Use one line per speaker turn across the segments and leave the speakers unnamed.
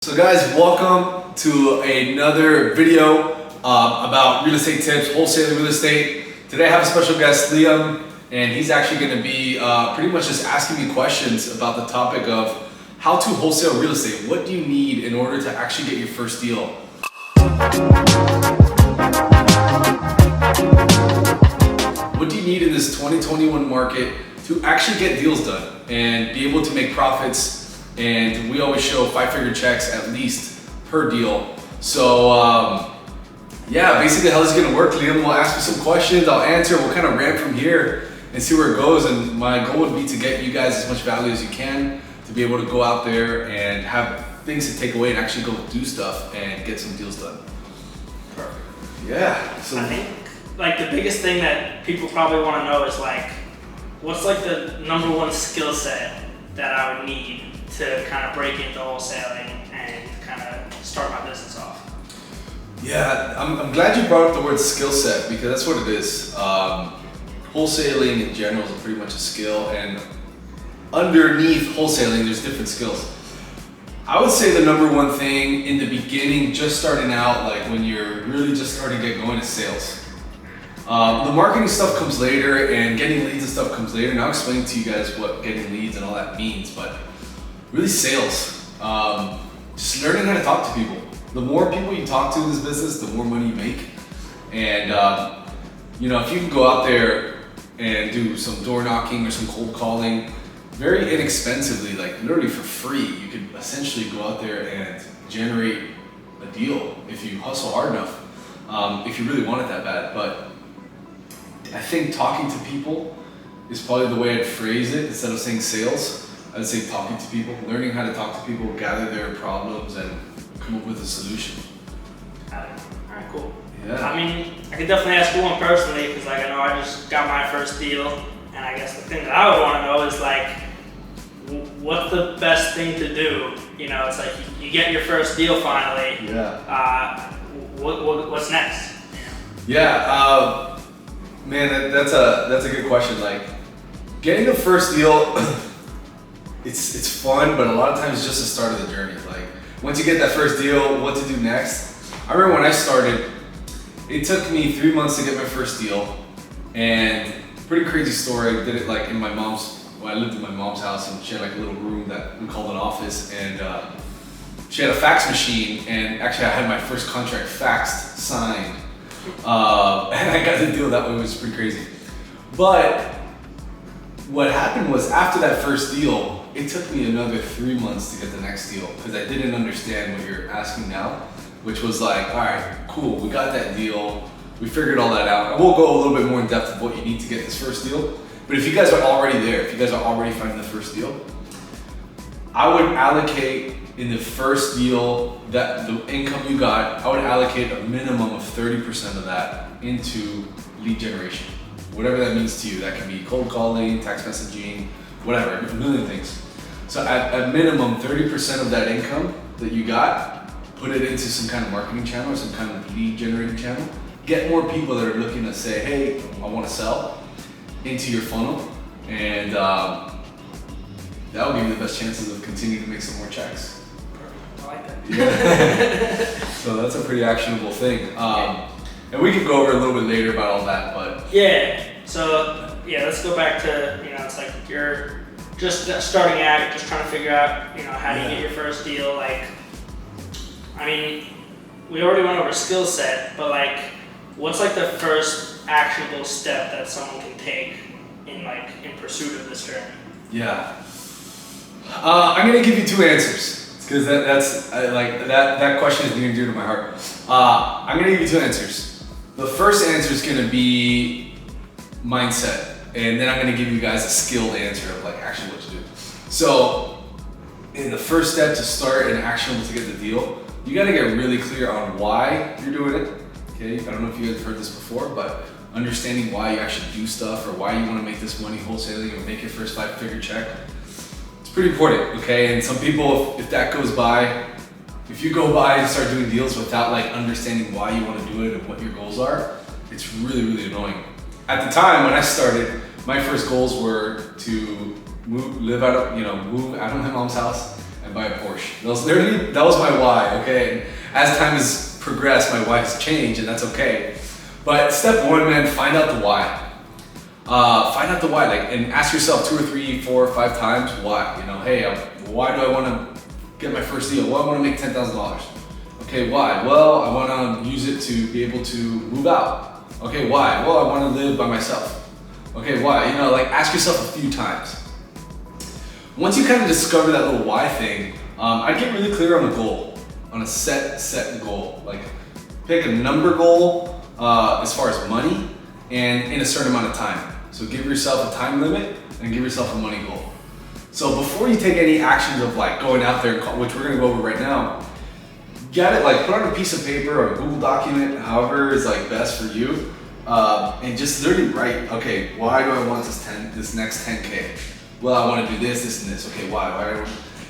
So guys, welcome to another video about real estate tips, wholesaling real estate. Today I have a special guest, Liam, and he's actually going to be pretty much just asking me questions about the topic of how to wholesale real estate. What do you need in order to actually get your first deal? What do you need in this 2021 market to actually get deals done and be able to make profits? And we always show 5-figure checks at least per deal. So yeah, basically how this is gonna work, Liam will ask me some questions, I'll answer, we'll kind of rant from here and see where it goes. And my goal would be to get you guys as much value as you can, to be able to go out there and have things to take away and actually go do stuff and get some deals done.
Perfect.
Yeah. So
I think like the biggest thing that people probably want to know is like, what's like the number one skill set that I would need to kind of break into wholesaling and kind of start my business off?
Yeah, I'm glad you brought up the word skill set, because that's what it is. Wholesaling in general is pretty much a skill, and underneath wholesaling there's different skills. I would say the number one thing in the beginning, just starting out, like when you're really just starting to get going, is sales. The marketing stuff comes later and getting leads and stuff comes later, and I'll explain to you guys what getting leads and all that means, but really sales. Just learning how to talk to people. The more people you talk to in this business, the more money you make. And you know, if you can go out there and do some door knocking or some cold calling very inexpensively, like literally for free, you could essentially go out there and generate a deal if you hustle hard enough, if you really want it that bad. But I think talking to people is probably the way I'd phrase it. Instead of saying sales, I'd say talking to people, learning how to talk to people, gather their problems, and come up with a solution.
Alright, cool.
Yeah.
I mean, I could definitely ask you one personally, because like I know I just got my first deal, and I guess the thing that I would want to know is like, what's the best thing to do? You know, it's like you get your first deal finally.
Yeah.
What's next?
Yeah. Man, that's a good question. Like, getting a first deal, it's fun, but a lot of times it's just the start of the journey. Like, once you get that first deal, what to do next? I remember when I started, it took me 3 months to get my first deal, and pretty crazy story. I did it like in my mom's. Well, I lived in my mom's house, and she had like a little room that we called an office, and she had a fax machine, and actually I had my first contract faxed, signed. And I got the deal that way, which was pretty crazy. But what happened was, after that first deal, it took me another 3 months to get the next deal, because I didn't understand what you're asking now, which was like, all right, cool, we got that deal, we figured all that out. And we'll go a little bit more in depth of what you need to get this first deal. But if you guys are already there, if you guys are already finding the first deal, I would allocate in the first deal, that the income you got, I would allocate a minimum of 30% of that into lead generation. Whatever that means to you. That can be cold calling, text messaging, whatever, a million things. So at minimum, 30% of that income that you got, put it into some kind of marketing channel or some kind of lead generating channel. Get more people that are looking to say, hey, I want to sell, into your funnel, and that will give you the best chances of continuing to make some more checks.
I like that.
Yeah. So that's a pretty actionable thing. And we can go over a little bit later about all that, but
yeah. So yeah, let's go back to, you know, it's like you're just starting out, you're just trying to figure out, you know, how do you get your first deal. Like, I mean, we already went over skill set, but like, what's like the first actionable step that someone can take in pursuit of this journey?
yeah. I'm gonna give you two answers, because that question is near and dear to my heart. I'm gonna give you two answers. The first answer is gonna be mindset, and then I'm gonna give you guys a skilled answer of like actually what to do. So, in the first step to start and actionable to get the deal, you gotta get really clear on why you're doing it. Okay, I don't know if you guys have heard this before, but understanding why you actually do stuff, or why you want to make this money wholesaling or make your first 5-figure check, it's pretty important. Okay, and some people, if that goes by, if you go by and start doing deals without like understanding why you want to do it and what your goals are, it's really, really annoying. At the time when I started, my first goals were to move out of my mom's house and buy a Porsche. That was my why, okay? And as time has progressed, my why has changed, and that's okay. But step one, man, find out the why. Find out the why, like, and ask yourself 2 or 3, 4 or 5 times why. You know, hey, why do I want to get my first deal? Well, I want to make $10,000. Okay, why? Well, I want to use it to be able to move out. Okay, why? Well, I want to live by myself. Okay, why? You know, like, ask yourself a few times. Once you kind of discover that little why thing, I'd get really clear on the goal, on a set goal. Like, pick a number goal as far as money and in a certain amount of time. So give yourself a time limit and give yourself a money goal. So before you take any actions of like going out there, which we're gonna go over right now, get it, like put on a piece of paper or a Google document, however is like best for you, and just literally write, okay, why do I want this next 10K? Well, I want to do this, this, and this. Okay, why?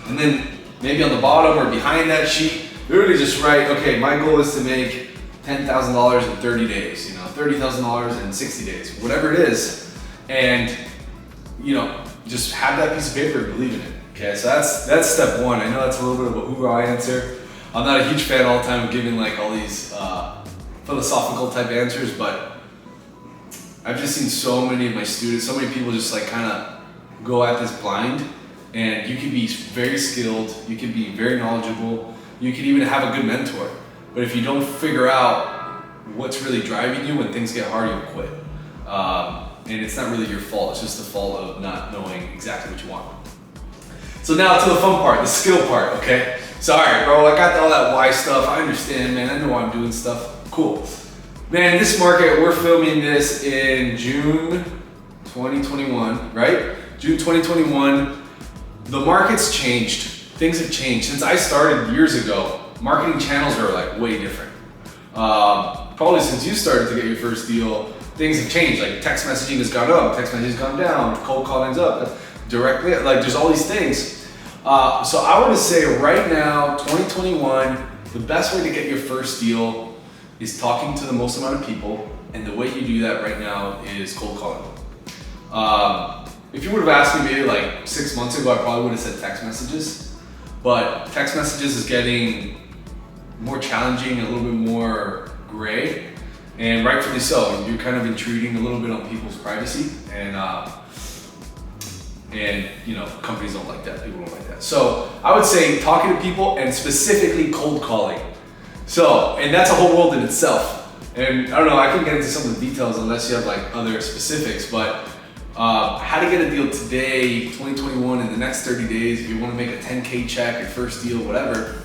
And then maybe on the bottom or behind that sheet, literally just write, okay, my goal is to make $10,000 in 30 days, you know, $30,000 in 60 days, whatever it is. And, you know, just have that piece of paper and believe in it. Okay, so that's step one. I know that's a little bit of a hoorah answer. I'm not a huge fan all the time of giving like all these philosophical type answers, but I've just seen so many of my students, so many people just like kind of go at this blind, and you can be very skilled, you can be very knowledgeable, you can even have a good mentor. But if you don't figure out what's really driving you when things get hard, you'll quit. And it's not really your fault, it's just the fault of not knowing exactly what you want. So now to the fun part, the skill part, okay? So all right, bro, I got all that why stuff, I understand, man, I know why I'm doing stuff, cool. Man, in this market, we're filming this in June 2021, right? June 2021, the market's changed, things have changed. Since I started years ago, marketing channels are like way different. Probably since you started to get your first deal, things have changed. Like text messaging has gone up, text messaging has gone down, cold calling's up, directly, like there's all these things. So I would say right now, 2021, the best way to get your first deal is talking to the most amount of people, and the way you do that right now is cold calling. If you would have asked me maybe like 6 months ago, I probably would have said text messages, but text messages is getting more challenging, a little bit more gray, and rightfully so. You're kind of intruding a little bit on people's privacy, and you know, companies don't like that, people don't like that. So I would say talking to people and specifically cold calling. So, and that's a whole world in itself. And I don't know, I can get into some of the details unless you have like other specifics, but how to get a deal today, 2021, in the next 30 days, if you want to make a 10K check, your first deal, whatever,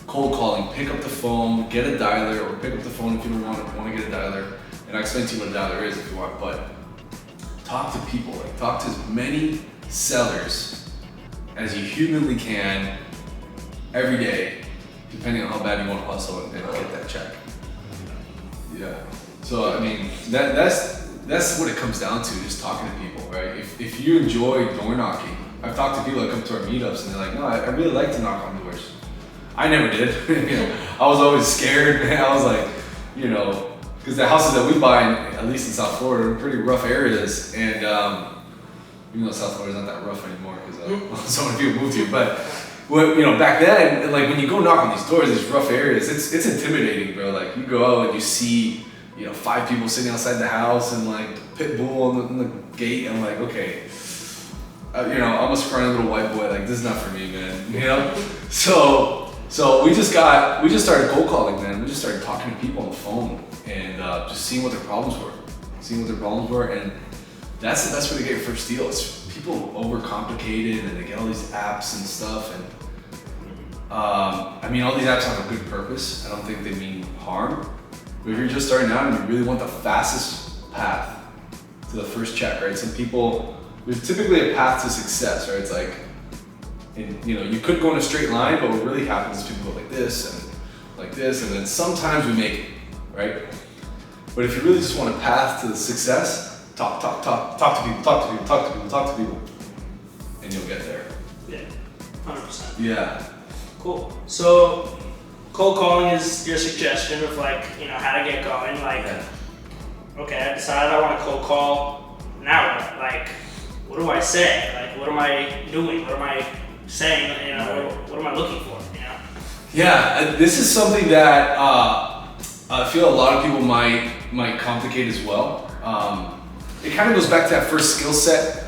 cold calling, pick up the phone, get a dialer, or pick up the phone if you don't want to get a dialer. And I'll explain to you what a dialer is if you want, but talk to people, like talk to as many sellers as you humanly can every day, depending on how bad you want to hustle and get that check. Yeah. So I mean, that's what it comes down to, just talking to people, right? If you enjoy door knocking, I've talked to people that come to our meetups and they're like, no, I really like to knock on doors. I never did. You know, I was always scared, man. I was like, you know, because the houses that we buy, at least in South Florida, are pretty rough areas, and even though South Florida's not that rough anymore because so many people moved here, but you know, back then, like when you go knock on these doors, these rough areas, it's intimidating, bro. Like you go out and you see, you know, 5 people sitting outside the house and like pit bull on the gate. I'm like, okay, you know, I'm a scrawny little white boy. Like this is not for me, man. You know, so we just started cold calling, man. We just started talking to people on the phone and just seeing what their problems were, and that's the best way to get your first deal. It's people overcomplicate it and they get all these apps and stuff, and I mean, all these apps have a good purpose. I don't think they mean harm. But if you're just starting out and you really want the fastest path to the first check, right? Some people, there's typically a path to success, right? It's like, and, you know, you could go in a straight line, but what really happens is people go like this and like this, and then sometimes we make it, right? But if you really just want a path to the success, talk to people, and you'll get there.
Yeah, 100%.
Yeah.
Cool. So, cold calling is your suggestion of like, you know, how to get going. Like, okay, I decided I want to cold call. Now what? Like, what do I say? Like, what am I doing? What am I saying, you know, what am I looking for, you know?
Yeah, this is something that I feel a lot of people might complicate as well. It kind of goes back to that first skill set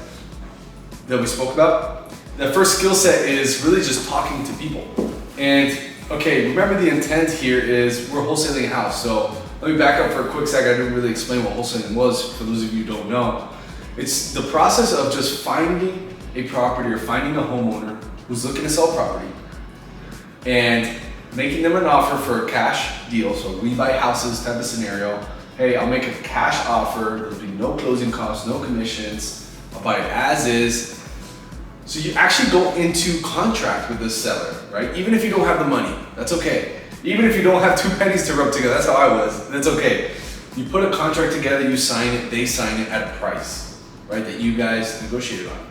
that we spoke about. That first skill set is really just talking to people. And okay, remember the intent here is we're wholesaling a house. So let me back up for a quick second. I didn't really explain what wholesaling was for those of you who don't know. It's the process of just finding a property or finding a homeowner who's looking to sell property and making them an offer for a cash deal. So we buy houses type of scenario. Hey, I'll make a cash offer. There'll be no closing costs, no commissions. I'll buy it as is. So you actually go into contract with the seller, right? Even if you don't have the money, that's okay. Even if you don't have 2 pennies to rub together, that's how I was, that's okay. You put a contract together, you sign it, they sign it at a price, right? That you guys negotiated on.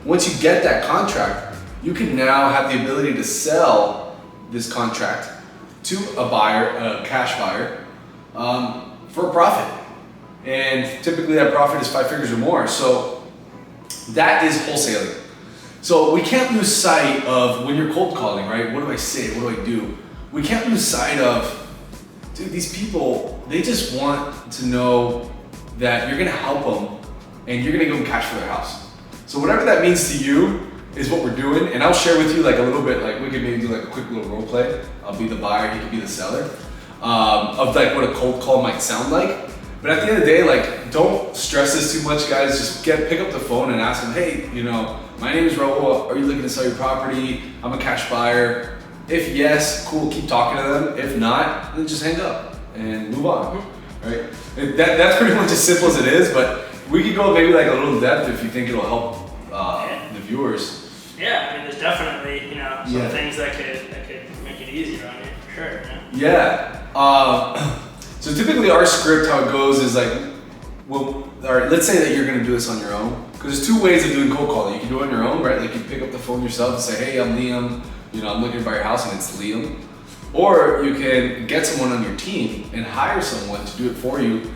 Once you get that contract, you can now have the ability to sell this contract to a buyer, a cash buyer, for a profit. And typically that profit is 5 figures or more. So that is wholesaling. So we can't lose sight of when you're cold calling, right? What do I say? What do I do? We can't lose sight of, dude, these people, they just want to know that you're gonna help them and you're gonna give them cash for their house. So whatever that means to you is what we're doing. And I'll share with you like a little bit, like we could maybe do like a quick little role play. I'll be the buyer, he could be the seller, of like what a cold call might sound like. But at the end of the day, like, don't stress this too much, guys. Just pick up the phone and ask them, hey, you know, my name is Raul. Are you looking to sell your property? I'm a cash buyer. If yes, cool, keep talking to them. If not, then just hang up and move on, right? That's pretty much as simple as it is, but we could go maybe like a little depth if you think it'll help the viewers.
Yeah, I mean, there's definitely, you know, some things that could make it easier on you, for sure.
Yeah. So typically our script, how it goes is like, well, all right, let's say that you're gonna do this on your own. Because there's 2 ways of doing cold calling. You can do it on your own, right? Like you pick up the phone yourself and say, hey, I'm Liam, you know, I'm looking to buy your house and it's Liam. Or you can get someone on your team and hire someone to do it for you,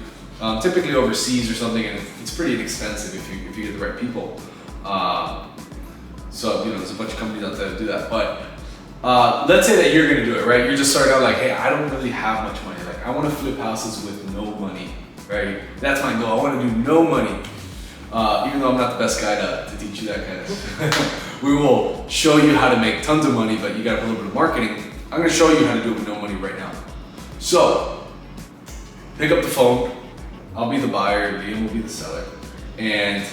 typically overseas or something, and it's pretty inexpensive if you get the right people. So, you know, there's a bunch of companies out there that do that. But let's say that you're gonna do it, right? You're just starting out like, hey, I don't really have much money. Like I wanna flip houses with no money, right? That's my goal, I wanna do no money. Even though I'm not the best guy to teach you that kind of stuff. We will show you how to make tons of money, but you got a little bit of marketing. I'm gonna show you how to do it with no money right now. So, pick up the phone, I'll be the buyer, Liam will be the seller, and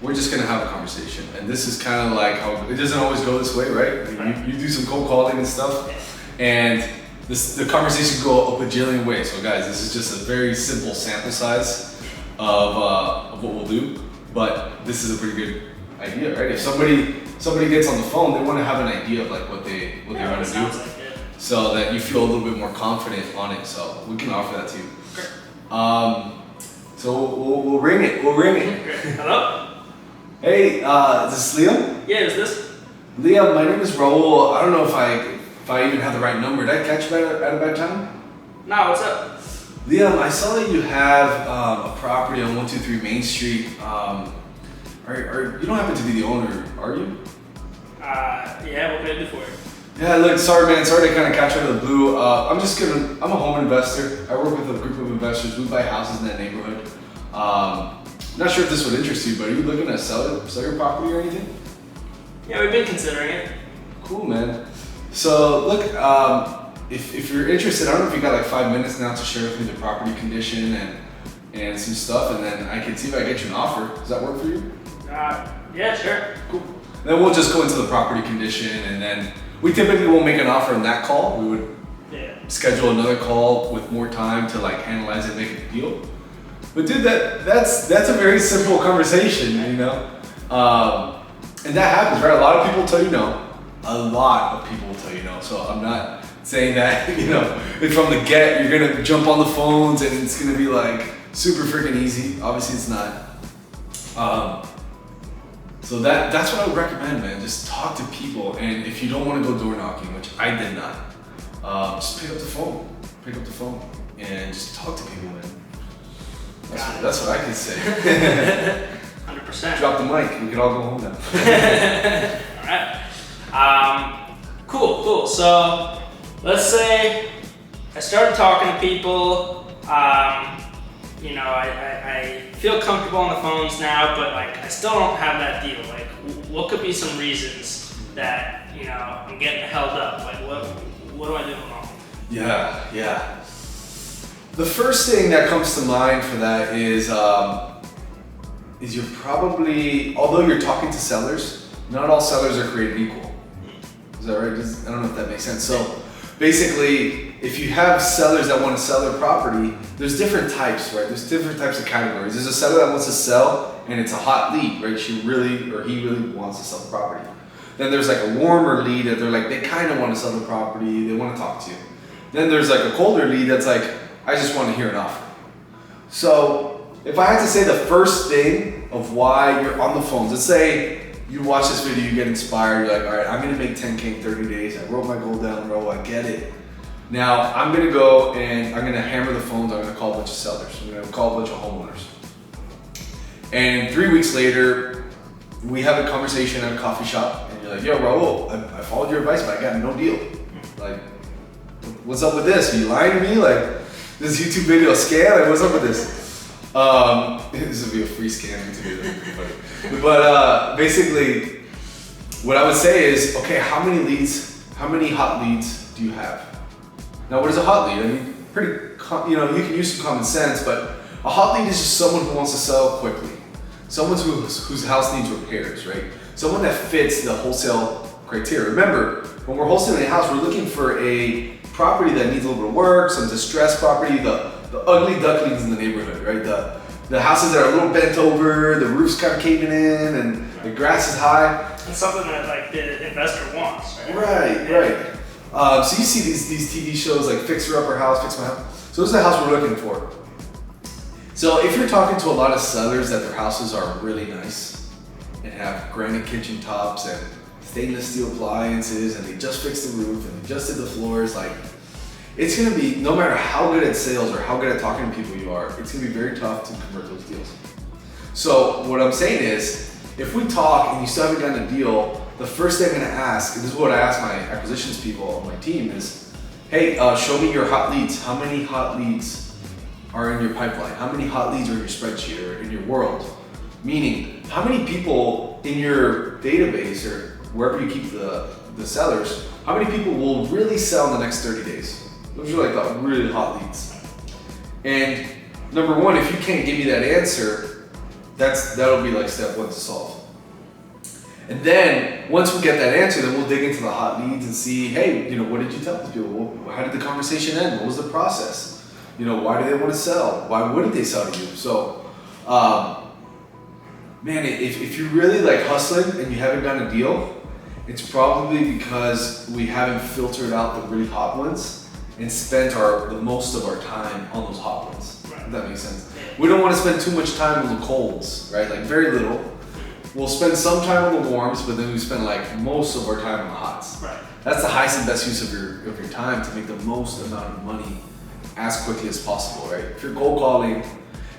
we're just gonna have a conversation. And this is kind of like how, it doesn't always go this way, right? You do some cold calling and stuff, and the conversation can go a bajillion ways. So guys, this is just a very simple sample size of what we'll do. But this is a pretty good idea, right? If somebody gets on the phone, they want to have an idea of like what they want to do,
Like
so that you feel a little bit more confident on it. So we can offer that to you.
Okay.
So we'll ring it. We'll ring it.
Okay. Hello?
Hey, is this Liam?
Yeah, is this?
Liam, my name is Raul. I don't know if I even have the right number. Did I catch you at a bad time?
No, what's up?
Liam, I saw that you have a property on 123 Main Street. You don't happen to be the owner, are you?
Yeah, what can I do for you?
Yeah, look, sorry man, sorry to kind of catch you out of the blue. I'm a home investor. I work with a group of investors. We buy houses in that neighborhood. Not sure if this would interest you, but are you looking to sell your property or anything?
Yeah, we've been considering it.
Cool, man. So look, if you're interested, I don't know if you got like 5 minutes now to share with me the property condition and some stuff, and then I can see if I get you an offer. Does that work for you?
Yeah, sure.
Cool. Then we'll just go into the property condition, and then we typically won't make an offer in that call. We would schedule another call with more time to like analyze it and make a deal. But dude, that's a very simple conversation, you know? And that happens, right? A lot of people tell you no. A lot of people will tell you no. So I'm not saying that, you know, if from the get you're gonna jump on the phones and it's gonna be like super freaking easy. Obviously it's not. So that's what I would recommend, man. Just talk to people, and if you don't want to go door knocking, which I did not, just pick up the phone. Pick up the phone and just talk to people, man. That's what I can say.
100%.
Drop the mic. We can all go home now.
All right. Cool. So let's say I started talking to people. I feel comfortable on the phones now, but like I still don't have that deal. Like, what could be some reasons that I'm getting held up? Like, what do I do wrong?
Yeah. The first thing that comes to mind for that is you're probably, although you're talking to sellers, not all sellers are created equal. Is that right? I don't know if that makes sense. So basically, if you have sellers that want to sell their property, there's different types, right? There's different types of categories. There's a seller that wants to sell and it's a hot lead, right? He really wants to sell the property. Then there's like a warmer lead that they're like, they kind of want to sell the property, they want to talk to you. Then there's like a colder lead that's like, I just want to hear an offer. So if I had to say the first thing of why you're on the phones, let's say you watch this video, you get inspired, you're like, all right, I'm gonna make 10K in 30 days. I wrote my goal down low, I get it. Now I'm gonna go and I'm gonna hammer the phones, I'm gonna call a bunch of sellers, I'm gonna call a bunch of homeowners. And 3 weeks later, we have a conversation at a coffee shop and you're like, yo, Raul, I followed your advice, but I got no deal. Like, what's up with this? Are you lying to me? Like, this YouTube video a scam? Like, what's up with this? This would be a free scam YouTube video. But basically, what I would say is, okay, how many hot leads do you have? Now, what is a hot lead? I mean, you can use some common sense, but a hot lead is just someone who wants to sell quickly. Someone whose house needs repairs, right? Someone that fits the wholesale criteria. Remember, when we're wholesaling a house, we're looking for a property that needs a little bit of work, some distressed property, the ugly ducklings in the neighborhood, right? The houses that are a little bent over, the roof's kind of caving in, and the grass is high.
It's something that like the investor wants, right?
Right. So you see these TV shows like Fixer Upper House, Fix My House. So this is the house we're looking for. So if you're talking to a lot of sellers that their houses are really nice and have granite kitchen tops and stainless steel appliances and they just fixed the roof and they just did the floors, like, it's gonna be, no matter how good at sales or how good at talking to people you are, it's gonna be very tough to convert those deals. So what I'm saying is, if we talk and you still haven't gotten a deal, the first thing I'm gonna ask, and this is what I ask my acquisitions people on my team is, hey, show me your hot leads. How many hot leads are in your pipeline? How many hot leads are in your spreadsheet or in your world? Meaning, how many people in your database or wherever you keep the sellers, how many people will really sell in the next 30 days? Those are like the really hot leads. And number one, if you can't give me that answer, that'll be like step one to solve. And then once we get that answer, then we'll dig into the hot leads and see, hey, what did you tell these people? How did the conversation end? What was the process? Why do they want to sell? Why wouldn't they sell to you? So, man, if you're really like hustling and you haven't gotten a deal, it's probably because we haven't filtered out the really hot ones and spent the most of our time on those hot ones. Right. If that makes sense. We don't want to spend too much time on the colds, right? Like very little. We'll spend some time on the warms, but then we spend like most of our time on the hots.
Right.
That's the highest and best use of your time to make the most amount of money as quickly as possible, right? If you're cold calling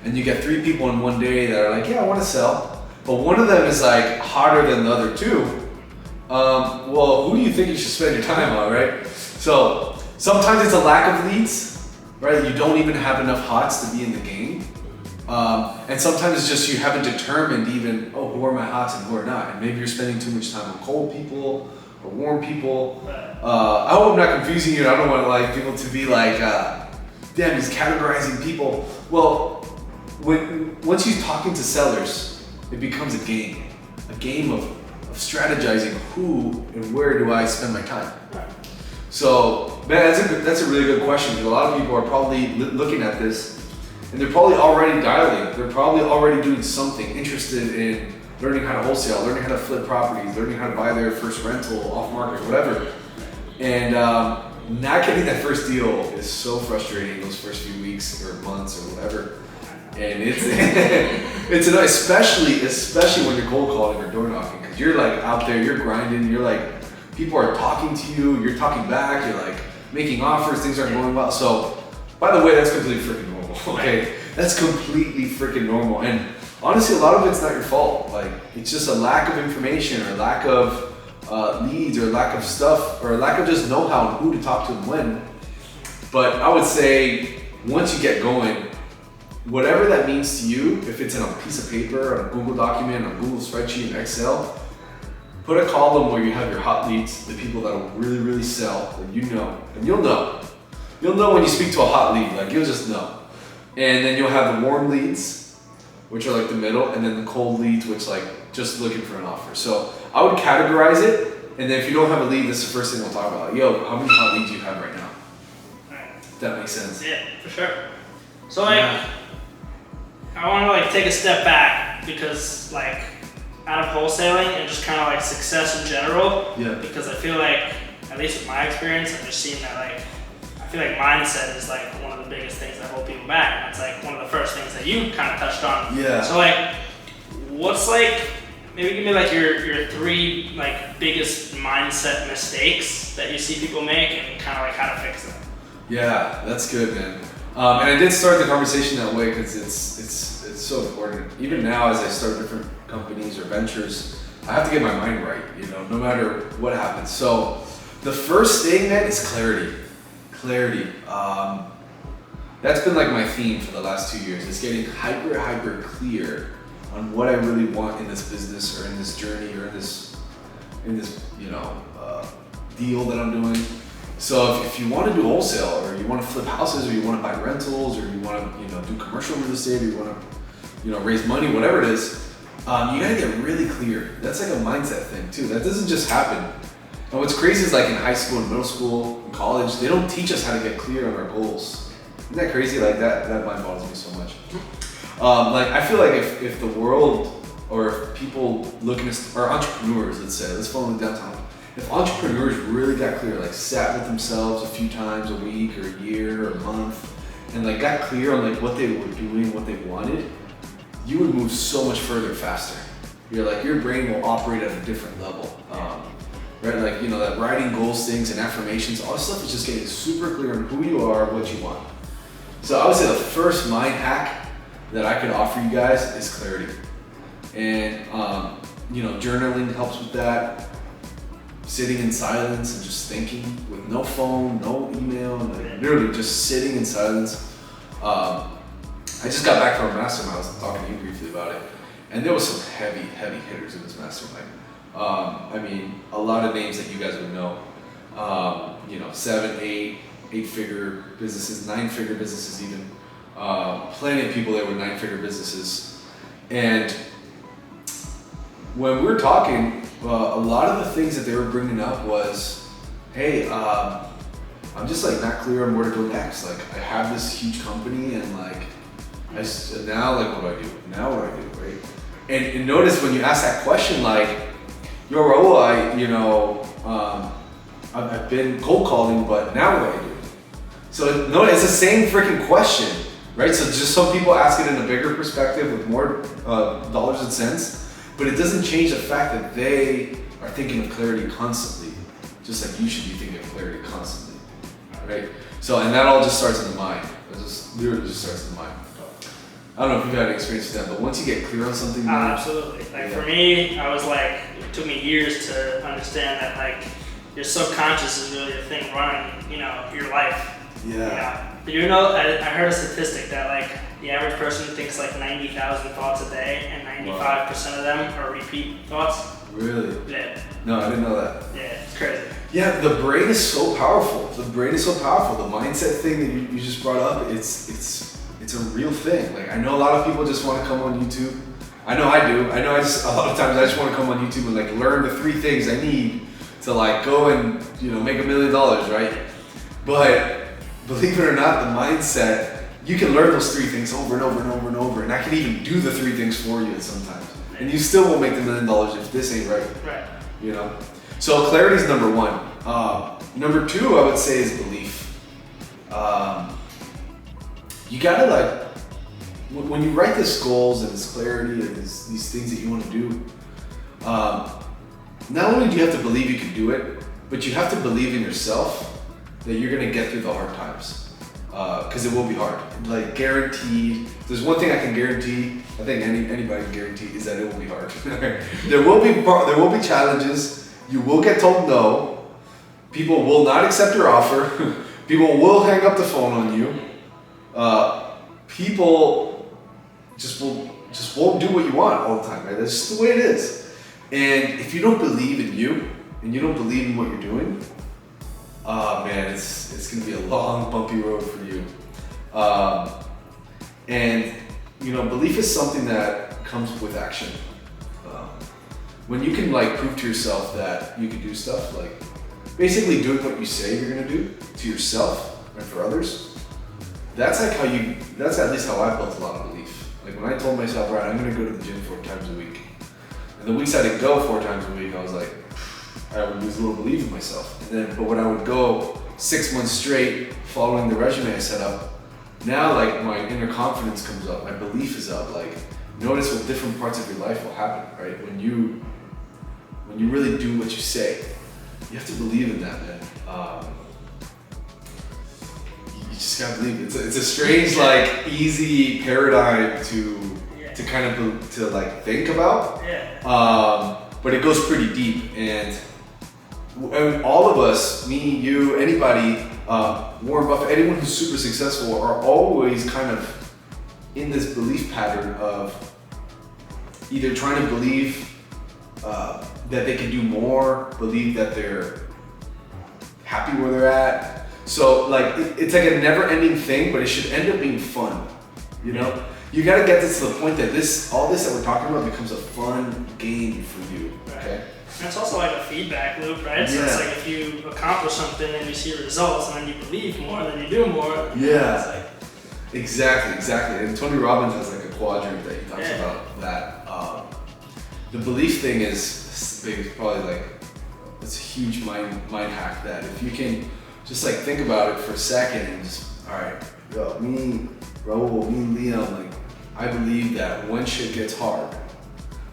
and you get 3 people in one day that are like, yeah, I want to sell, but one of them is like hotter than the other 2, well, who do you think you should spend your time on, right? So sometimes it's a lack of leads, right? You don't even have enough hots to be in the game. And sometimes it's just you haven't determined even, who are my hots and who are not. And maybe you're spending too much time on cold people or warm people. I hope I'm not confusing you. I don't want like people to be like, damn, he's categorizing people. Well, once you're talking to sellers, it becomes a game of strategizing who and where do I spend my time. So, man, that's a really good question. A lot of people are probably looking at this and they're probably already dialing. They're probably already doing something, interested in learning how to wholesale, learning how to flip properties, learning how to buy their first rental, off market, whatever. And not getting that first deal is so frustrating those first few weeks or months or whatever. And it's especially when you're cold calling or door knocking, because you're like out there, you're grinding, you're like, people are talking to you, you're talking back, you're like making offers, things aren't going well. So, by the way, that's completely freaking normal, okay? That's completely freaking normal. And honestly, a lot of it's not your fault. Like, it's just a lack of information or lack of leads or lack of stuff or lack of just know-how and who to talk to and when. But I would say once you get going, whatever that means to you, if it's in a piece of paper, on a Google document, on a Google spreadsheet, in Excel, put a column where you have your hot leads, the people that will really, really sell, that you know, and you'll know. You'll know when you speak to a hot lead, like you'll just know. And then you'll have the warm leads, which are like the middle, and then the cold leads, which like just looking for an offer. So I would categorize it, and then if you don't have a lead, this is the first thing we'll talk about. Like, yo, how many hot leads do you have right now? If that makes sense.
Yeah, for sure. So like, I want to like take a step back because like out of wholesaling and just kind of like success in general.
Yeah.
Because I feel like, at least with my experience, I've just seen that like, I feel like mindset is like one of the biggest things that hold people back. And that's like one of the first things that you kind of touched on.
Yeah.
So like, what's like, maybe give me like your 3 like biggest mindset mistakes that you see people make and kind of like how to fix them.
Yeah, that's good, man. And I did start the conversation that way because it's so important. Even now, as I start different companies or ventures, I have to get my mind right, you know, no matter what happens. So the first thing, man, is clarity. Clarity. That's been like my theme for the last 2 years. It's getting hyper clear on what I really want in this business or in this journey or in this you know, deal that I'm doing. So if you want to do wholesale or you want to flip houses or you want to buy rentals or you want to, you know, do commercial real estate or you want to, you know, raise money, whatever it is, you gotta get really clear. That's like a mindset thing too. That doesn't just happen. And what's crazy is like in high school and middle school and college, they don't teach us how to get clear on our goals. Isn't that crazy? Like that mind boggles me so much. Like I feel like if the world or if people looking at, or entrepreneurs, let's fall in the downtown. If entrepreneurs really got clear, like sat with themselves a few times a week or a year or a month, and like got clear on like what they were doing, what they wanted, you would move so much further faster. You're like, your brain will operate at a different level. Right? Like, you know, that writing goals, things and affirmations, all this stuff is just getting super clear on who you are, what you want. So I would say the first mind hack that I could offer you guys is clarity. And, you know, journaling helps with that. Sitting in silence and just thinking with no phone, no email, like literally just sitting in silence. I just got back from a mastermind. I was talking to you briefly about it, and there was some heavy hitters in this mastermind. I mean, a lot of names that you guys would know. You know, 7, 8-figure businesses, 9-figure businesses even. Plenty of people there with 9-figure businesses. And when we were talking, a lot of the things that they were bringing up was, hey, I'm just like not clear on where to go next. Like I have this huge company and like, now like what do I do? Now what do I do, right? And notice when you ask that question, like, yo, Raul, you know, I've been cold calling, but now what do I do? So no, it's the same freaking question, right? So just some people ask it in a bigger perspective with more dollars and cents. But it doesn't change the fact that they are thinking of clarity constantly, just like you should be thinking of clarity constantly, right? So, and that all just starts in the mind. It just literally just starts in the mind. I don't know if you've had experience with that, but once you get clear on something,
absolutely. Like for me, I was like, it took me years to understand that like your subconscious is really the thing running, you know, your life.
Yeah.
You know, I heard a statistic that like the average person thinks like 90,000 thoughts a day, and 95% of them are repeat thoughts.
Really?
Yeah.
No, I didn't know that.
Yeah, it's crazy.
Yeah, the brain is so powerful. The brain is so powerful. The mindset thing that you just brought up, it's a real thing. Like I know a lot of people just want to come on YouTube. I know I do. I know a lot of times I just want to come on YouTube and like learn the 3 things I need to like go and, you know, make $1 million, right? But believe it or not, the mindset, you can learn those 3 things over and over and over and over, and I can even do the 3 things for you sometimes. And you still won't make the $1 million if this ain't right.
Right.
You know? So clarity is number 1. Number 2, I would say, is belief. You gotta like, when you write these goals and this clarity and these things that you want to do, not only do you have to believe you can do it, but you have to believe in yourself that you're gonna get through the hard times, because it will be hard. Like guaranteed. There's one thing I can guarantee. I think anybody can guarantee is that it will be hard. There will be challenges. You will get told no. People will not accept your offer. People will hang up the phone on you. People just won't do what you want all the time, right? That's just the way it is. And if you don't believe in you and you don't believe in what you're doing, man, it's gonna be a long, bumpy road for you. And belief is something that comes with action. When you can prove to yourself that you can do stuff, basically doing what you say you're gonna do to yourself and for others, that's at least how I built a lot of belief. When I told myself, right, I'm gonna go to the gym 4 times a week, and the weeks I didn't go 4 times a week, I was like, I would lose a little belief in myself. But when I would go 6 months straight following the regimen I set up, now my inner confidence comes up, my belief is up. Notice what different parts of your life will happen, right? When you really do what you say, you have to believe in that, man. You just gotta believe it. It's a strange, easy paradigm to kind of to think about. But it goes pretty deep, and all of us, me, you, anybody, Warren Buffett, anyone who's super successful are always kind of in this belief pattern of either trying to believe that they can do more, believe that they're happy where they're at. So it's a never-ending thing, but it should end up being fun. You gotta get this to the point that all this that we're talking about becomes a fun game for you. Okay.
And it's also a feedback loop, right? So it's if you accomplish something and you see results and then you believe more, then you do more.
Yeah. Exactly. And Tony Robbins has a quadrant that he talks about that. The belief thing is big. It's probably it's a huge mind hack that if you can just think about it for a second and just, all right, me, Raul, me, Liam, I believe that when shit gets hard,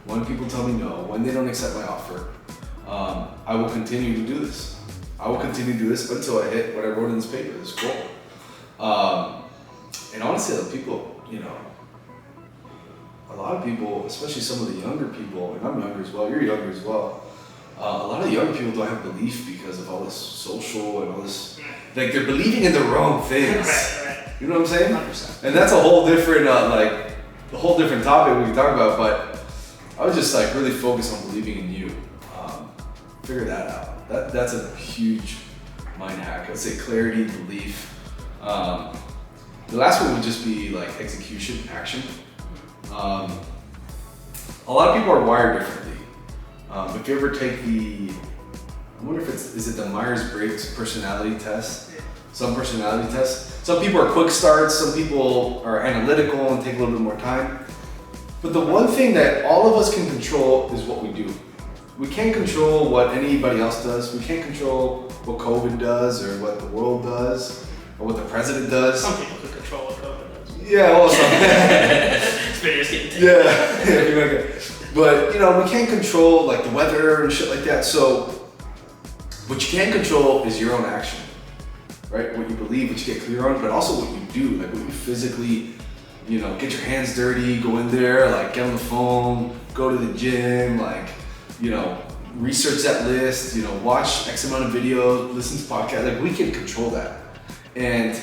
when people tell me no, when they don't accept my offer, I will continue to do this. I will continue to do this until I hit what I wrote in this paper, this goal. And honestly, people, a lot of people, especially some of the younger people, and I'm younger as well, you're younger as well, a lot of the young people don't have belief because of all this social and all this, they're believing in the wrong things.
Right.
You know what I'm saying?
100%.
And that's a whole different, a whole different topic we can talk about, but I was just really focused on believing in you. Figure that out. That's a huge mind hack. I'd say clarity, belief. The last one would just be execution, action. A lot of people are wired differently. If you ever take I wonder if is it the Myers-Briggs personality test? Some personality tests. Some people are quick starts, some people are analytical and take a little bit more time. But the one thing that all of us can control is what we do. We can't control what anybody else does. We can't control what COVID does or what the world does or what the president does.
Some people can control what COVID does.
Yeah, well, some.
This video's getting taken.
Yeah. But we can't control the weather and shit like that. So what you can control is your own action, right? What you believe, what you get clear on, but also what you do, what you physically, get your hands dirty, go in there, get on the phone, go to the gym, research that list, watch X amount of videos, listen to podcasts. We can control that. And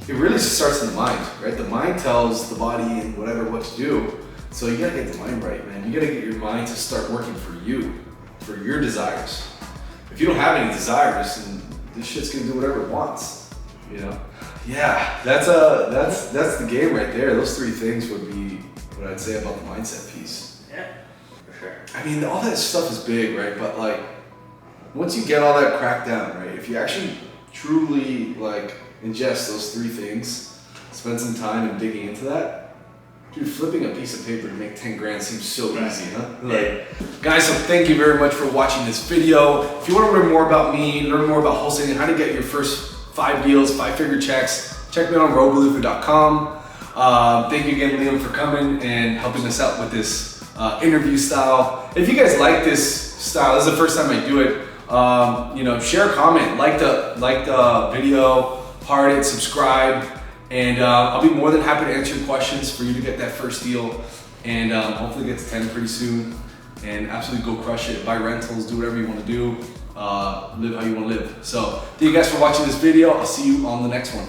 it really just starts in the mind, right? The mind tells the body and whatever what to do. So you gotta get the mind right, man. You gotta get your mind to start working for you, for your desires. If you don't have any desires, then this shit's gonna do whatever it wants, Yeah, that's the game right there. Those 3 things would be what I'd say about the mindset piece.
Yeah, for sure.
I mean, all that stuff is big, right? But once you get all that cracked down, right? If you actually truly ingest those 3 things, spend some time in digging into that, dude, flipping a piece of paper to make 10 grand seems so easy, huh? Guys, so thank you very much for watching this video. If you want to learn more about me, learn more about wholesaling, how to get your first 5 deals, 5-figure checks, check me out on robeluca.com. Thank you again, Liam, for coming and helping us out with this interview style. If you guys like this style, this is the first time I do it, share a comment, like the video, heart it, subscribe, and I'll be more than happy to answer your questions for you to get that first deal and hopefully get to 10 pretty soon. and absolutely go crush it. Buy rentals, do whatever you want to do, live how you want to live. So thank you guys for watching this video. I'll see you on the next one.